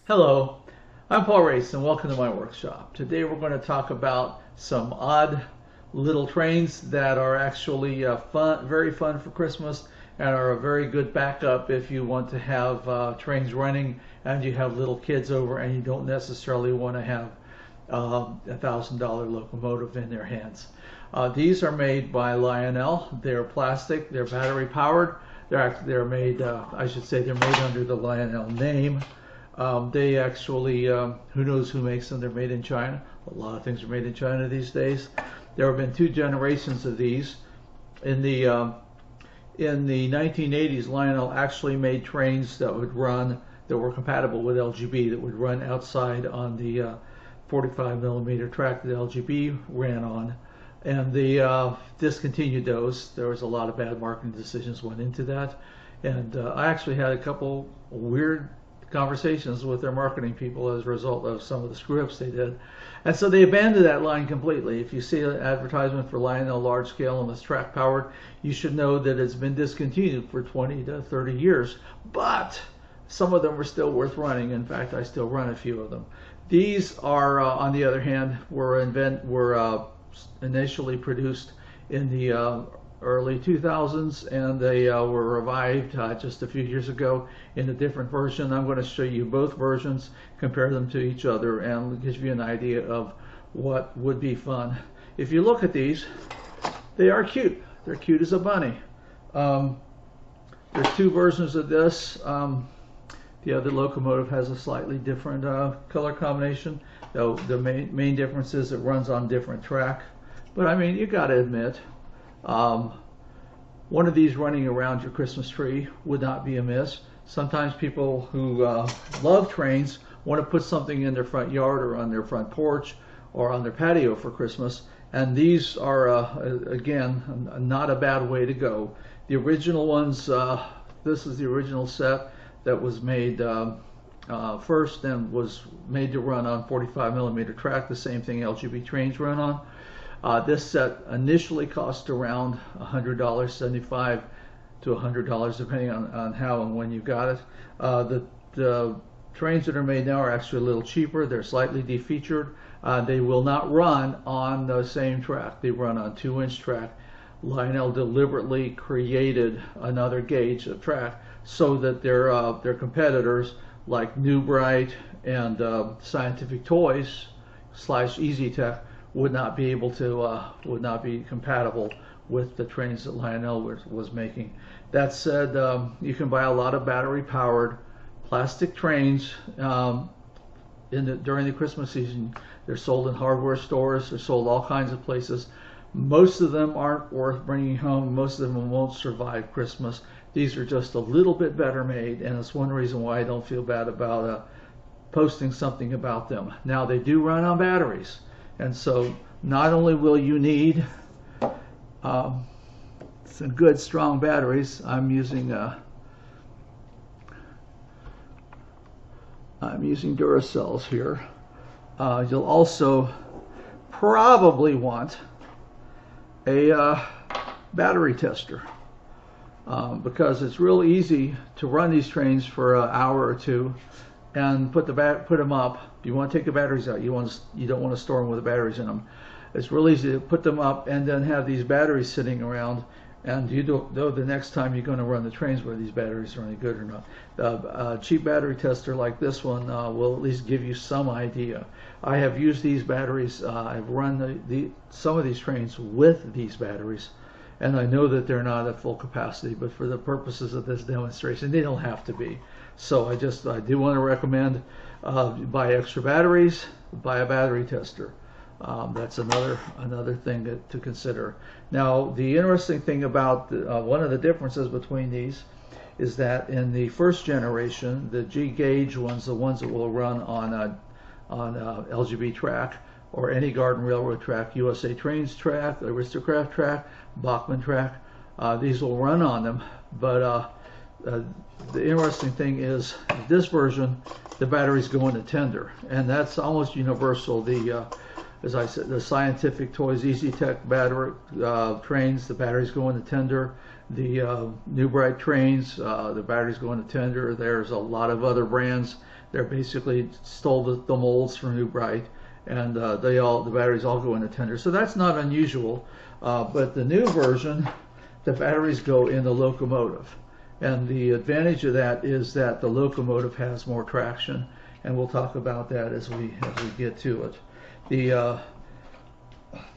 Hello, I'm Paul Race and welcome to my workshop. Today we're going to talk about some odd little trains that are actually very fun for Christmas and are a very good backup if you want to have trains running and you have little kids over and you don't necessarily want to have $1,000 locomotive in their hands. These are made by Lionel. They're plastic, they're battery powered. They're made, I should say, they're made under the Lionel name. They actually, who knows who makes them? They're made in China. A lot of things are made in China these days. There have been 2 generations of these. In the 1980s, Lionel actually made trains that would run, that were compatible with LGB, that would run outside on the 45 millimeter track that LGB ran on. And they discontinued those. There was a lot of bad marketing decisions went into that. And I actually had a couple weird conversations with their marketing people as a result of some of the screw-ups they did. And so they abandoned that line completely. If you see an advertisement for Lionel large scale and it's track powered, you should know that it's been discontinued for 20 to 30 years. But some of them are still worth running. In fact, I still run a few of them. These are, on the other hand, were initially produced in the early 2000s, and they were revived just a few years ago in a different version. I'm going to show you both versions, compare them to each other, and give you an idea of what would be fun. If you look at these, they are cute. They're cute as a bunny. There's 2 versions of this. The other locomotive has a slightly different color combination, though the main difference is it runs on different track. But I mean, you got to admit, one of these running around your Christmas tree would not be amiss. Sometimes people who love trains want to put something in their front yard or on their front porch or on their patio for Christmas, and these are again not a bad way to go. The original ones, this is the original set that was made first and was made to run on 45 millimeter track, the same thing LGB trains run on. This set initially cost around $100, $75 to $100, depending on how and when you got it. The trains that are made now are actually a little cheaper. They're slightly defeatured. They will not run on the same track. They run on 2-inch track. Lionel deliberately created another gauge of track so that their competitors like New Bright and Scientific Toys / Easy Tech would not be able to would not be compatible with the trains that Lionel was making. That said, you can buy a lot of battery powered plastic trains during the Christmas season. They're sold in hardware stores. They're sold all kinds of places. Most of them aren't worth bringing home. Most of them won't survive Christmas. These are just a little bit better made, and it's one reason why I don't feel bad about posting something about them. Now, they do run on batteries, and so not only will you need some good strong batteries. I'm using Duracells here. You'll also probably want a battery tester, because it's real easy to run these trains for an hour or 2 and put them up. You want to take the batteries out. You don't want to store them with the batteries in them. It's real easy to put them up and then have these batteries sitting around, and you don't know the next time you're going to run the trains whether these batteries are any good or not. A cheap battery tester like this one will at least give you some idea. I have used these batteries. I've run some of these trains with these batteries, and I know that they're not at full capacity, but for the purposes of this demonstration, they don't have to be. So I do want to recommend buy extra batteries, buy a battery tester. That's another thing to consider. Now, the interesting thing about one of the differences between these is that in the first generation, the G gauge ones, the ones that will run on LGB track or any Garden Railroad track, USA Trains track, Aristocrat track, Bachman track, these will run on them. But the interesting thing is this version, the batteries go into tender, and that's almost universal. As I said, the Scientific Toys Easy Tech battery trains, the batteries go into tender. The New Bright trains, the batteries go into tender. There's a lot of other brands They're basically stole the molds from New Bright, and the batteries all go in a tender. So that's not unusual. But the new version, the batteries go in the locomotive. And the advantage of that is that the locomotive has more traction, and we'll talk about that as we get to it.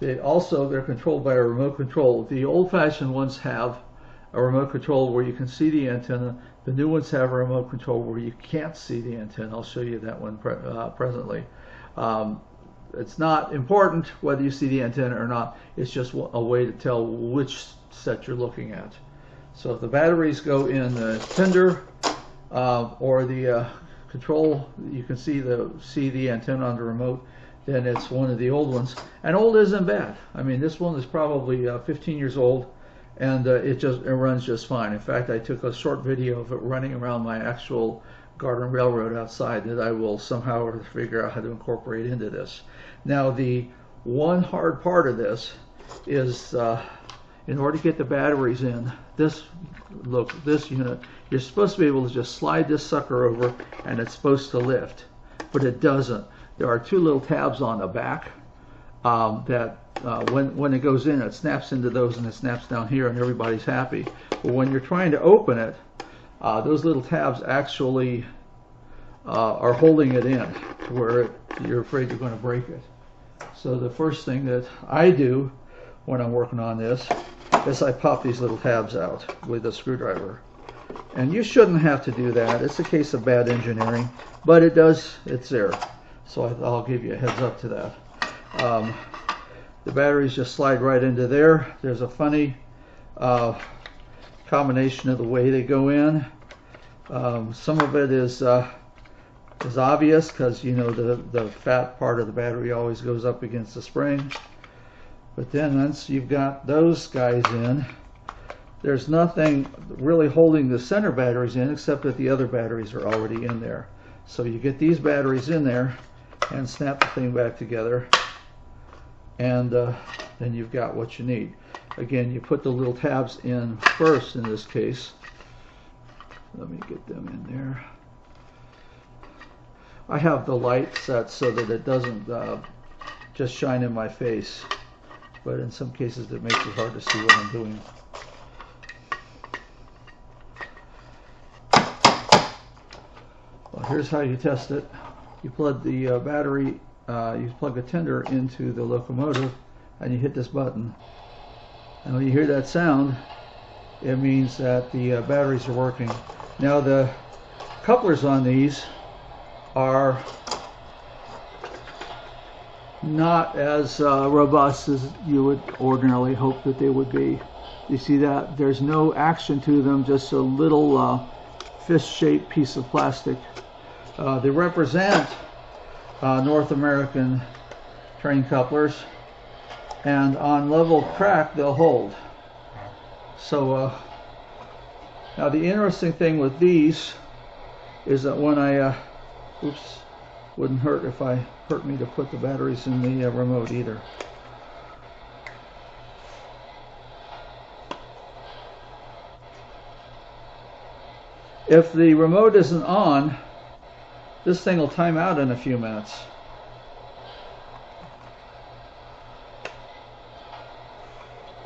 They're controlled by a remote control. The old-fashioned ones have a remote control where you can see the antenna. The new ones have a remote control where you can't see the antenna. I'll show you that one presently. It's not important whether you see the antenna or not. It's just a way to tell which set you're looking at. So if the batteries go in the tender or the control, you can see the antenna on the remote, then it's one of the old ones. And old isn't bad. I mean, this one is probably 15 years old, and it runs just fine. In fact, I took a short video of it running around my actual garden railroad outside that I will somehow figure out how to incorporate into this. Now, the one hard part of this is in order to get the batteries in this unit, you're supposed to be able to just slide this sucker over and it's supposed to lift, but it doesn't. There are two little tabs on the back that when it goes in, it snaps into those and it snaps down here and everybody's happy. But when you're trying to open it, those little tabs actually are holding it in to where you're afraid you're going to break it. So the first thing that I do when I'm working on this is I pop these little tabs out with a screwdriver. And you shouldn't have to do that. It's a case of bad engineering, but it's there. So I'll give you a heads up to that. The batteries just slide right into there. There's a funny combination of the way they go in. Some of it is obvious because, you know, the fat part of the battery always goes up against the spring. But then once you've got those guys in, there's nothing really holding the center batteries in except that the other batteries are already in there. So you get these batteries in there and snap the thing back together, and then you've got what you need. Again, you put the little tabs in first in this case. Let me get them in there. I have the light set so that it doesn't just shine in my face, but in some cases it makes it hard to see what I'm doing. Well, here's how you test it. You plug the battery, you plug a tender into the locomotive, and you hit this button. And when you hear that sound, it means that the batteries are working. Now the couplers on these are not as robust as you would ordinarily hope that they would be. You see that? There's no action to them, just a little fist-shaped piece of plastic. They represent North American train couplers, and on level track they'll hold. So now the interesting thing with these is that when I wouldn't hurt me to put the batteries in the remote either. If the remote isn't on, this thing will time out in a few minutes.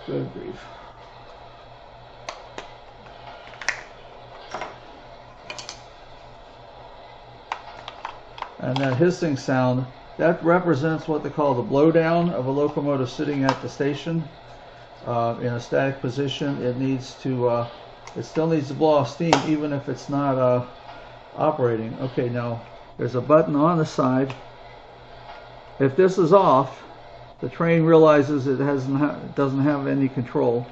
Good grief. And that hissing sound, that represents what they call the blowdown of a locomotive sitting at the station in a static position. It needs to, it still needs to blow off steam even if it's not operating. Okay, now there's a button on the side. If this is off, the train realizes it doesn't have any control,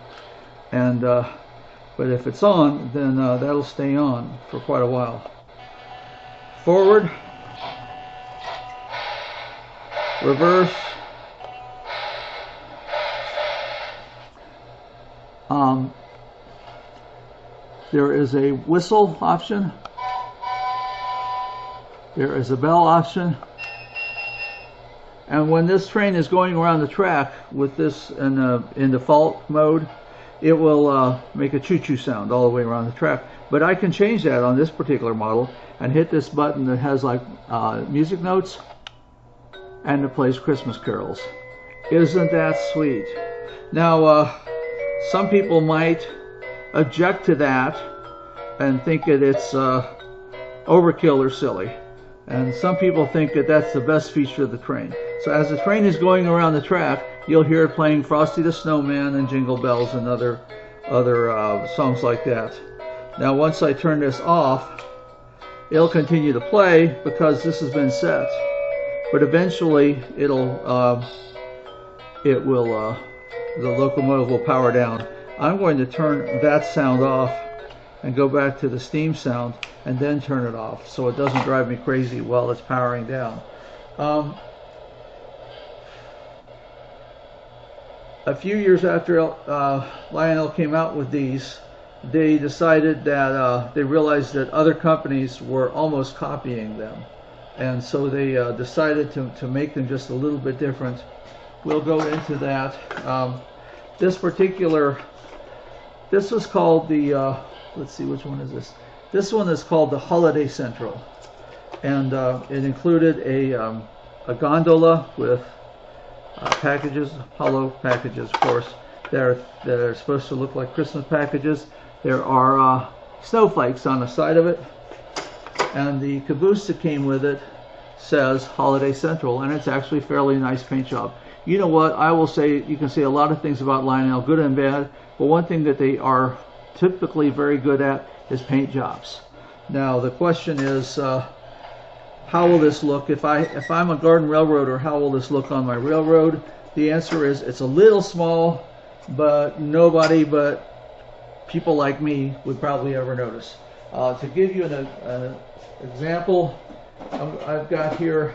and but if it's on, then that'll stay on for quite a while. Forward, reverse, there is a whistle option. There is a bell option, and when this train is going around the track with this in default mode, it will make a choo-choo sound all the way around the track. But I can change that on this particular model and hit this button that has like music notes, and it plays Christmas carols. Isn't that sweet? Now, some people might object to that and think that it's overkill or silly. And some people think that that's the best feature of the train. So as the train is going around the track, you'll hear it playing Frosty the Snowman and Jingle Bells and other songs like that. Now once I turn this off, it'll continue to play because this has been set. But eventually the locomotive will power down. I'm going to turn that sound off and go back to the steam sound and then turn it off so it doesn't drive me crazy while it's powering down. A few years after Lionel came out with these, they decided that they realized that other companies were almost copying them, and so they decided to make them just a little bit different. We'll go into that. This was called the let's see, which one is this? This one is called the Holiday Central, and it included a gondola with packages, hollow packages, of course, that are supposed to look like Christmas packages. There are snowflakes on the side of it, and the caboose that came with it says Holiday Central, and it's actually a fairly nice paint job. You know what, I will say, you can say a lot of things about Lionel, good and bad, but one thing that they are typically very good at is paint jobs. Now the question is, how will this look if I'm a garden railroader? How will this look on my railroad? The answer is it's a little small, but nobody but people like me would probably ever notice. To give you an example, I've got here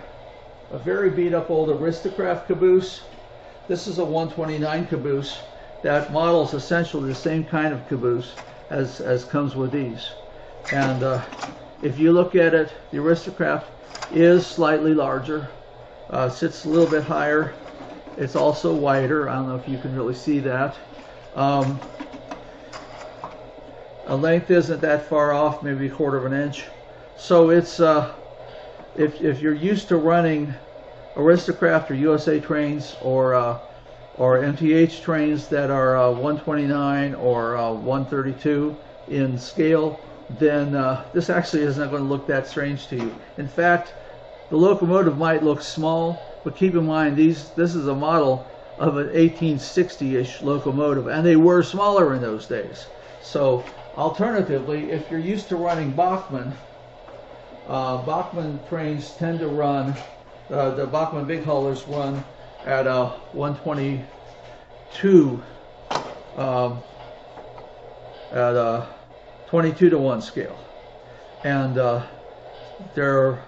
a very beat up old Aristocrat caboose. This is a 129 caboose. That model is essentially the same kind of caboose as comes with these. And if you look at it, the Aristocrat is slightly larger, sits a little bit higher. It's also wider. I don't know if you can really see that. A length isn't that far off, maybe a quarter of an inch. So it's if you're used to running Aristocrat or USA trains or MTH trains that are 129 or 132 in scale, then this actually isn't going to look that strange to you. In fact, the locomotive might look small, but keep in mind this is a model of an 1860-ish locomotive, and they were smaller in those days. So alternatively, if you're used to running Bachmann, Bachmann trains tend to run, the Bachmann big haulers run at a 122 at a 22-to-1 scale, and they're,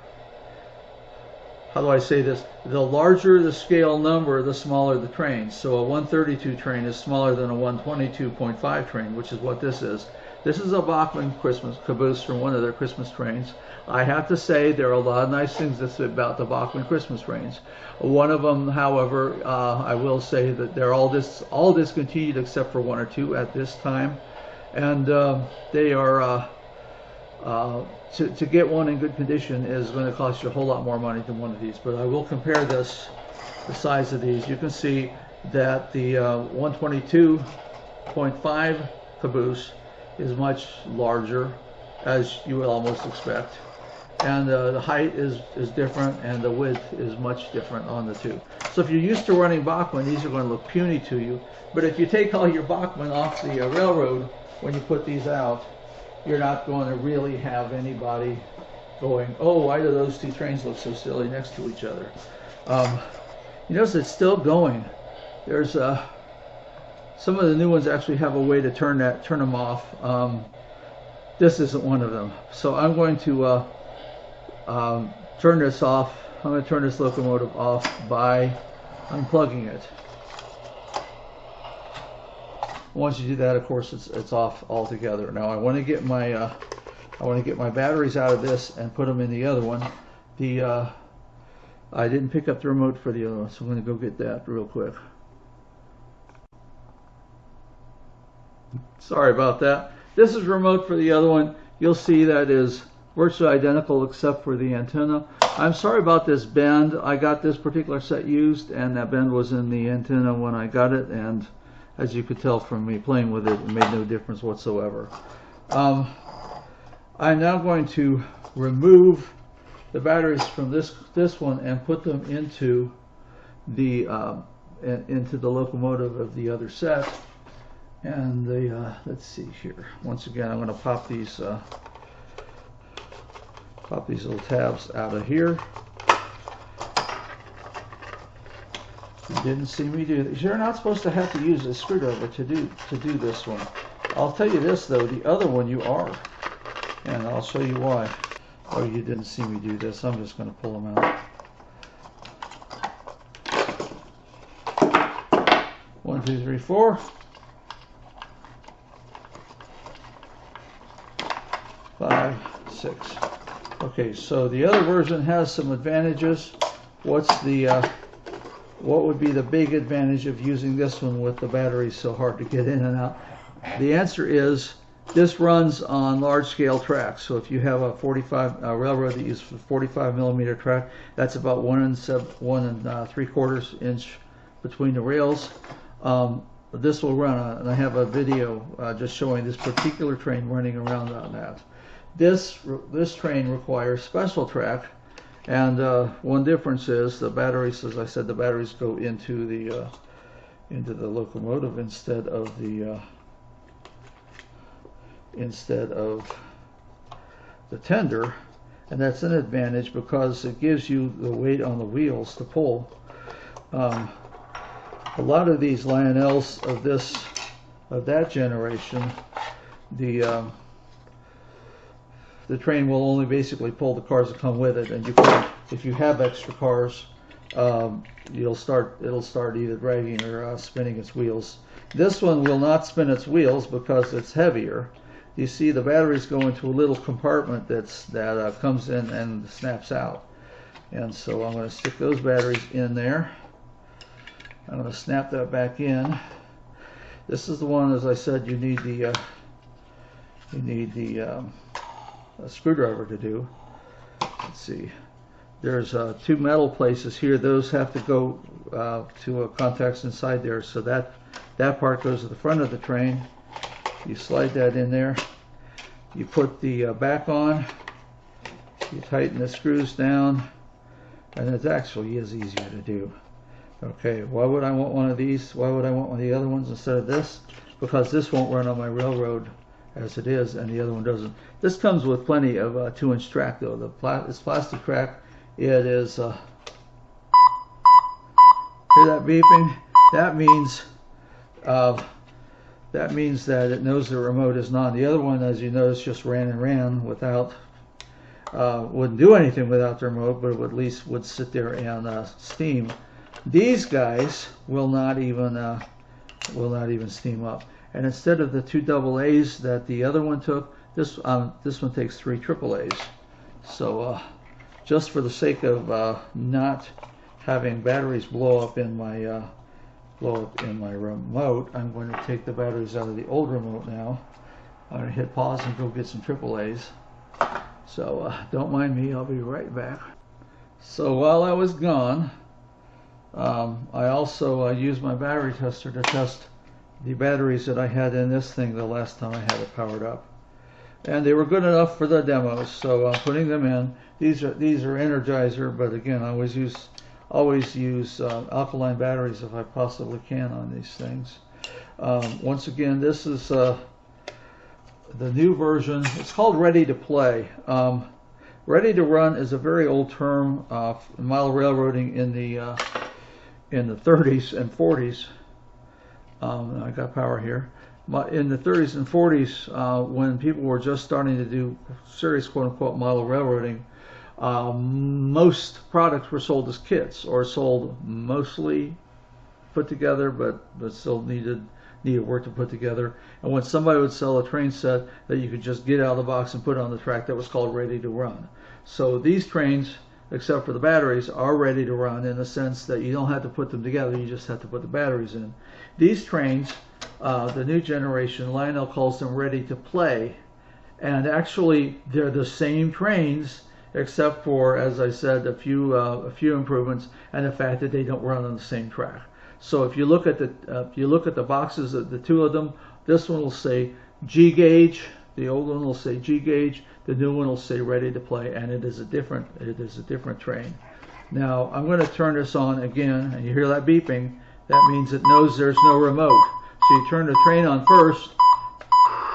how do I say this, the larger the scale number, the smaller the train. So a 132 train is smaller than a 122.5 train, which is what this is. This is a Bachmann Christmas caboose from one of their Christmas trains. I have to say there are a lot of nice things to say about the Bachmann Christmas trains. One of them, however, I will say that they're all discontinued except for one or two at this time, and they are to get one in good condition is going to cost you a whole lot more money than one of these. But I will compare the size of these. You can see that the 122.5 caboose is much larger, as you would almost expect, and the height is different, and the width is much different on the two. So if you're used to running Bachmann, these are going to look puny to you, but if you take all your Bachmann off the railroad when you put these out, you're not going to really have anybody going, oh, why do those two trains look so silly next to each other? You notice it's still going. There's some of the new ones actually have a way to turn them off. This isn't one of them. So I'm going to turn this off. I'm going to turn this locomotive off by unplugging it. Once you do that, of course, it's off altogether. Now I want to get my batteries out of this and put them in the other one. I didn't pick up the remote for the other one, so I'm going to go get that real quick. Sorry about that. This is remote for the other one. You'll see that is virtually identical except for the antenna. I'm sorry about this bend. I got this particular set used, and that bend was in the antenna when I got it, and as you could tell from me playing with it, it made no difference whatsoever. I'm now going to remove the batteries from this one and put them into the locomotive of the other set. And let's see here. Once again, I'm going to pop these little tabs out of here. You didn't see me do this. You're not supposed to have to use a screwdriver to do this one. I'll tell you this though, the other one you are, and I'll show you why. Oh, you didn't see me do this. I'm just going to pull them out. 1, 2, 3, 4. 5, 6. Okay, so the other version has some advantages. What would be the big advantage of using this one with the batteries so hard to get in and out? The answer is this runs on large-scale tracks. So if you have a railroad that uses 45 millimeter track, that's about 1 3/4 inch between the rails. This will run on, and I have a video just showing this particular train running around on that. This train requires special track, and one difference is the batteries. As I said, the batteries go into the locomotive instead of the tender, and that's an advantage because it gives you the weight on the wheels to pull. A lot of these Lionels of that generation, the train will only basically pull the cars that come with it, and if you have extra cars, it'll start either dragging or spinning its wheels. This one will not spin its wheels because it's heavier. You see the batteries go into a little compartment that comes in and snaps out, and so I'm going to stick those batteries in there. I'm going to snap that back in. This is the one, as I said, you need the a screwdriver to do. Let's see. There's 2 metal places here. Those have to go to contacts inside there. So that part goes to the front of the train. You slide that in there. You put the back on. You tighten the screws down, and it actually is easier to do. Okay, why would I want one of these? Why would I want one of the other ones instead of this? Because this won't run on my railroad as it is, and the other one doesn't. This comes with plenty of 2-inch track though. This plastic track, it is, hear that beeping? That means that it knows the remote is not. The other one, as you notice, just ran and ran without, wouldn't do anything without the remote, but at least would sit there and steam. These guys will not even steam up. And instead of the 2 AA's that the other one took, this one takes 3 AAA's. So just for the sake of not having batteries blow up in my remote, I'm going to take the batteries out of the old remote now. I'm going to hit pause and go get some AAA's. So don't mind me, I'll be right back. So while I was gone, I also used my battery tester to test the batteries that I had in this thing the last time I had it powered up, and they were good enough for the demos, so I'm putting them in. These are Energizer, but again, I always use alkaline batteries if I possibly can on these things. Once again, this is the new version. It's called Ready to Play. Ready to Run is a very old term in model railroading in the 30s and 40s. I got power here. In the 30s and 40s, when people were just starting to do serious quote-unquote model railroading, most products were sold as kits, or sold mostly put together, but still needed work to put together. And when somebody would sell a train set that you could just get out of the box and put on the track, that was called Ready to Run. So these trains, except for the batteries, are ready to run in the sense that you don't have to put them together, you just have to put the batteries in. These trains the new generation, Lionel calls them ready to play. And actually, they're the same trains, except for, as I said, a few improvements, and the fact that they don't run on the same track. So if you look at the boxes, the two of them, this one will say G gauge, the old one will say G gauge, the new one will say ready to play, and it is a different train. Now I'm going to turn this on again, and you hear that beeping. That means it knows there's no remote. So you turn the train on first,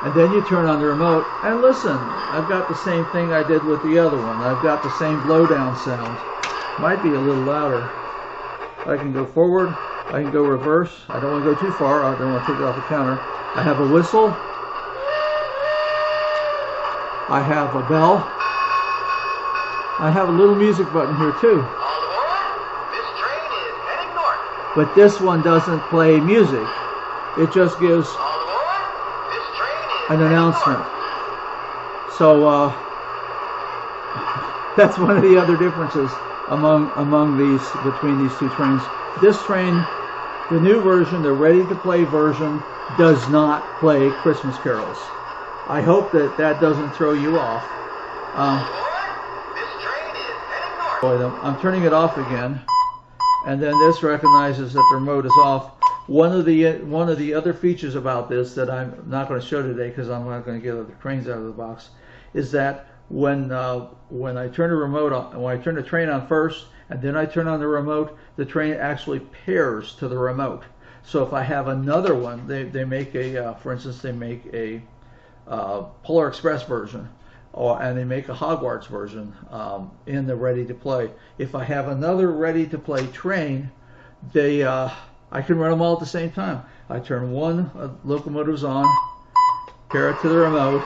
and then you turn on the remote, and listen, I've got the same thing I did with the other one. I've got the same blowdown sound. Might be a little louder. I can go forward, I can go reverse. I don't want to go too far, I don't want to take it off the counter. I have a whistle. I have a bell. I have a little music button here too. This train is heading north. But this one doesn't play music. It just gives an announcement. So that's one of the other differences between these two trains. This train, the new version, the ready-to-play version, does not play Christmas carols. I hope that doesn't throw you off. This train is heading north. I'm turning it off again, and then this recognizes that the remote is off. One of the other features about this that I'm not going to show today because I'm not going to get the trains out of the box is that when I turn the remote on, when I turn the train on first and then I turn on the remote, the train actually pairs to the remote. So if I have another one, they make for instance, they make a Polar Express version, and they make a Hogwarts version in the ready to play. If I have another ready to play train, I can run them all at the same time. I turn one locomotives on, pair it to the remote.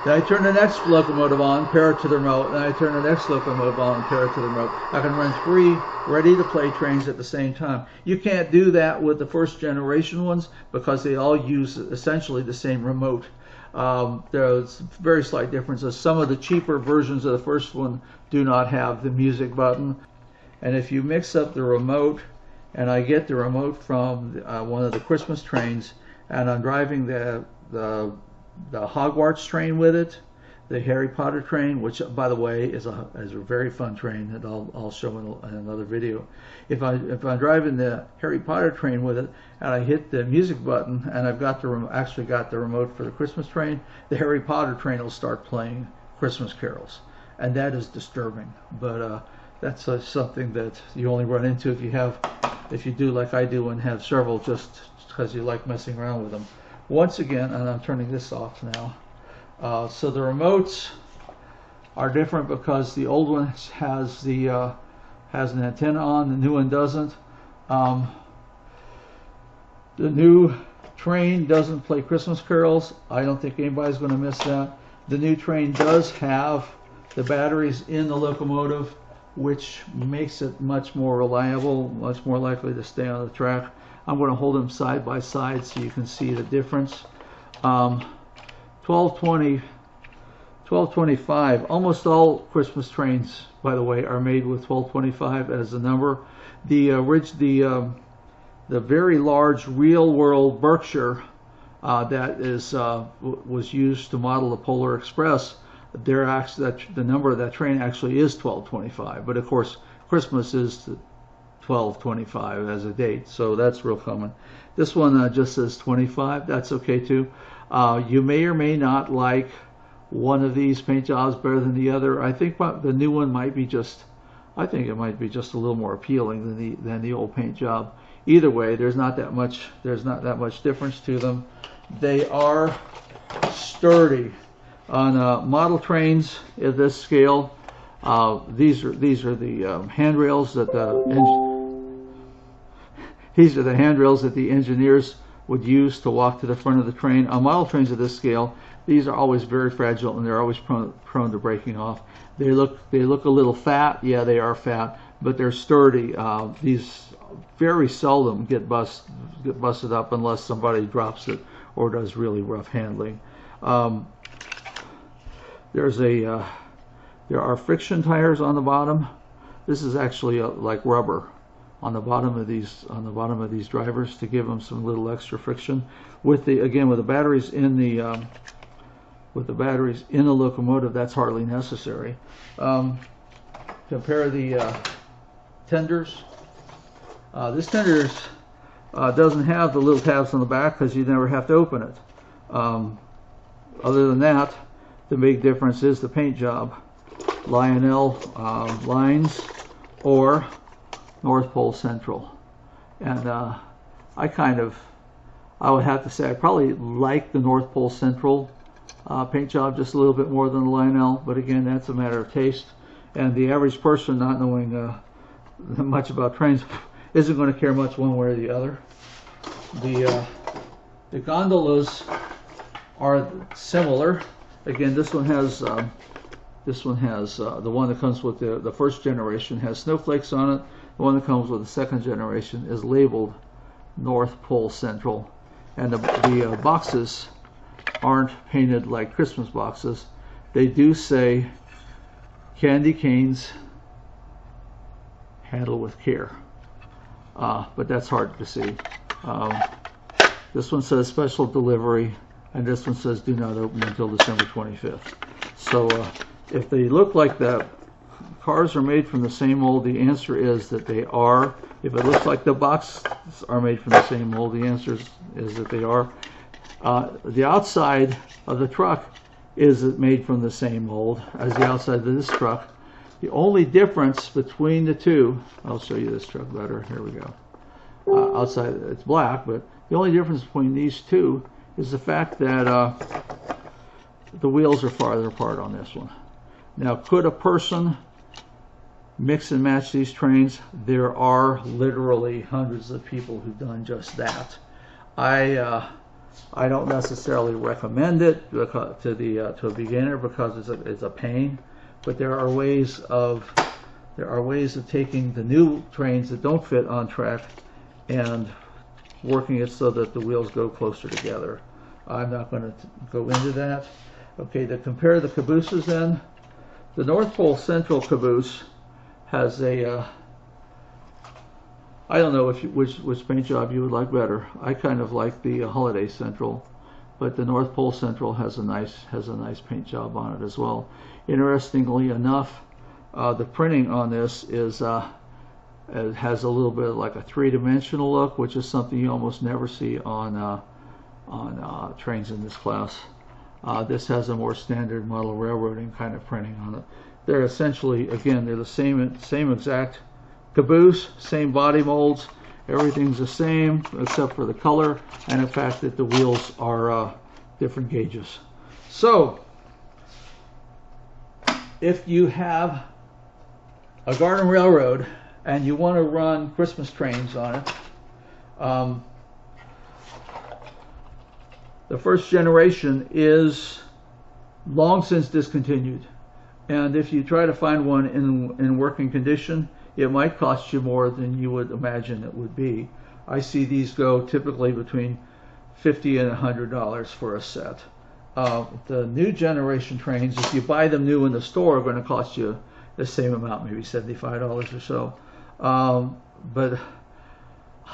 Then I turn the next locomotive on, pair it to the remote. Then I turn the next locomotive on, pair it to the remote. I can run 3 ready-to-play trains at the same time. You can't do that with the first generation ones because they all use essentially the same remote. There's very slight differences. Some of the cheaper versions of the first one do not have the music button. And if you mix up the remote, and I get the remote from one of the Christmas trains, and I'm driving the Hogwarts train with it, the Harry Potter train, which by the way is a very fun train that I'll show in another video. If I'm driving the Harry Potter train with it, and I hit the music button, and I've got actually got the remote for the Christmas train, the Harry Potter train will start playing Christmas carols, and that is disturbing. But that's something that you only run into if you do like I do and have several, just because you like messing around with them. Once again, and I'm turning this off now. So the remotes are different because the old one has an antenna on, the new one doesn't. The new train doesn't play Christmas carols. I don't think anybody's going to miss that. The new train does have the batteries in the locomotive, which makes it much more reliable, much more likely to stay on the track. I'm going to hold them side by side so you can see the difference. 1220, 1225. Almost all Christmas trains, by the way, are made with 1225 as the number. The very large real-world Berkshire that was used to model the Polar Express, the number of that train actually is 1225. But of course, Christmas is 1225 as a date, so that's real common. This one just says 25. That's okay too. You may or may not like one of these paint jobs better than the other. I think the new one might be just, I think it might be just a little more appealing than the old paint job. Either way, there's not that much difference to them. They are sturdy. On model trains at this scale, these are the handrails that the engineers would use to walk to the front of the train. On model trains of this scale, these are always very fragile and they're always prone to breaking off. They look a little fat. Yeah, they are fat, but they're sturdy. These very seldom get busted up unless somebody drops it or does really rough handling. There are friction tires on the bottom. This is actually like rubber on the bottom of these drivers to give them some little extra friction. With the batteries in the locomotive, that's hardly necessary. Compare the tenders. This tender doesn't have the little tabs on the back because you never have to open it. Other than that, the big difference is the paint job. Lionel lines or North Pole Central. And I would have to say I probably like the North Pole Central paint job just a little bit more than the Lionel, but again, that's a matter of taste. And the average person not knowing much about trains isn't going to care much one way or the other. The gondolas are similar. Again, this one has the one that comes with the first generation has snowflakes on it. The one that comes with the second generation is labeled North Pole Central, and the boxes aren't painted like Christmas boxes. They do say candy canes handled with care, but that's hard to see. This one says special delivery, and this one says do not open until December 25th. So if they look like the cars are made from the same mold, the answer is that they are. If it looks like the boxes are made from the same mold, the answer is that they are. The outside of the truck is made from the same mold as the outside of this truck. The only difference between the two, I'll show you this truck better. Here we go. Outside it's black, but the only difference between these two is the fact that the wheels are farther apart on this one. Now, could a person mix and match these trains? There are literally hundreds of people who've done just that. I don't necessarily recommend it to a beginner because it's a pain, but there are ways of taking the new trains that don't fit on track and working it so that the wheels go closer together. I'm not going to go into that. Okay, to compare the cabooses then, the North Pole Central caboose has a I don't know which paint job you would like better. I kind of like the Holiday Central, but the North Pole Central has a nice paint job on it as well. Interestingly enough, the printing on this is it has a little bit of like a three-dimensional look, which is something you almost never see on trains in this class. This has a more standard model railroading kind of printing on it. They're essentially, again, they're the same exact caboose, same body molds. Everything's the same except for the color and the fact that the wheels are different gauges. So, if you have a garden railroad and you want to run Christmas trains on it, the first generation is long since discontinued, and if you try to find one in working condition, it might cost you more than you would imagine it would be. I see these go typically between $50 and $100 for a set. The new generation trains, if you buy them new in the store, are going to cost you the same amount, maybe $75 or so. But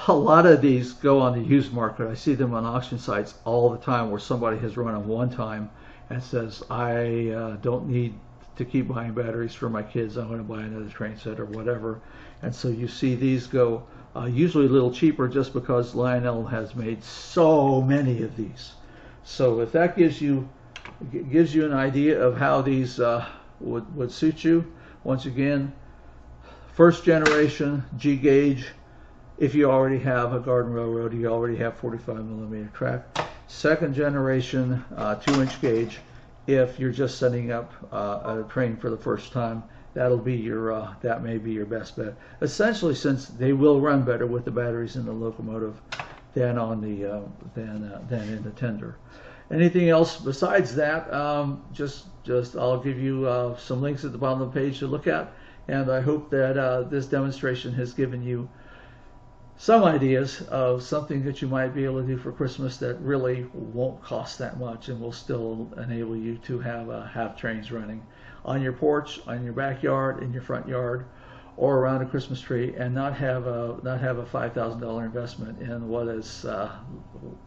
a lot of these go on the used market. I see them on auction sites all the time where somebody has run them one time and says, I don't need to keep buying batteries for my kids. I'm going to buy another train set or whatever. And so you see these go usually a little cheaper just because Lionel has made so many of these. So if that gives you an idea of how these would suit you, once again, first generation G gauge. If you already have a garden railroad, you already have 45mm track. Second generation 2-inch gauge. If you're just setting up a train for the first time, that'll be your that may be your best bet. Essentially, since they will run better with the batteries in the locomotive than on the than in the tender. Anything else besides that? Just I'll give you some links at the bottom of the page to look at, and I hope that this demonstration has given you some ideas of something that you might be able to do for Christmas that really won't cost that much and will still enable you to have trains running on your porch, on your backyard, in your front yard, or around a Christmas tree, and not have a $5,000 investment in what is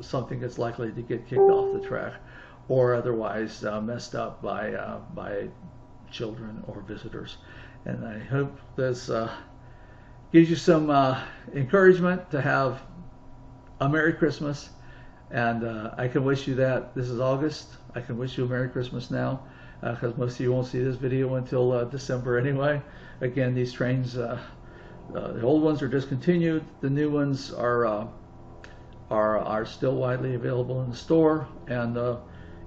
something that's likely to get kicked off the track or otherwise messed up by children or visitors. And I hope this gives you some encouragement to have a Merry Christmas. And I can wish you that. This is August. I can wish you a Merry Christmas now, because most of you won't see this video until December anyway. Again, these trains, the old ones are discontinued. The new ones are still widely available in the store. And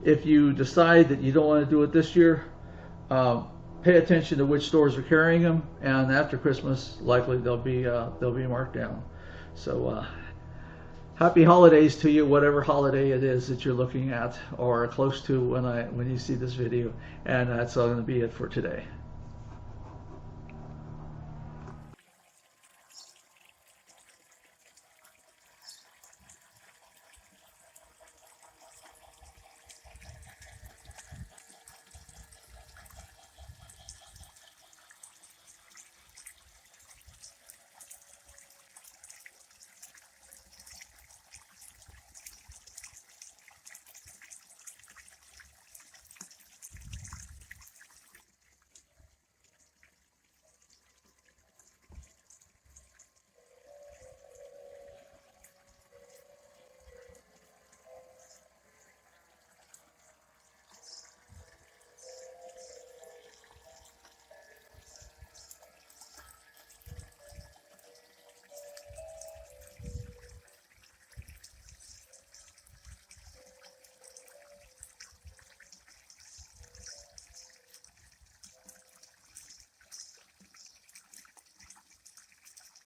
if you decide that you don't want to do it this year, pay attention to which stores are carrying them. And after Christmas, likely they'll be marked down. So happy holidays to you, whatever holiday it is that you're looking at or close to when you see this video. And that's all going to be it for today.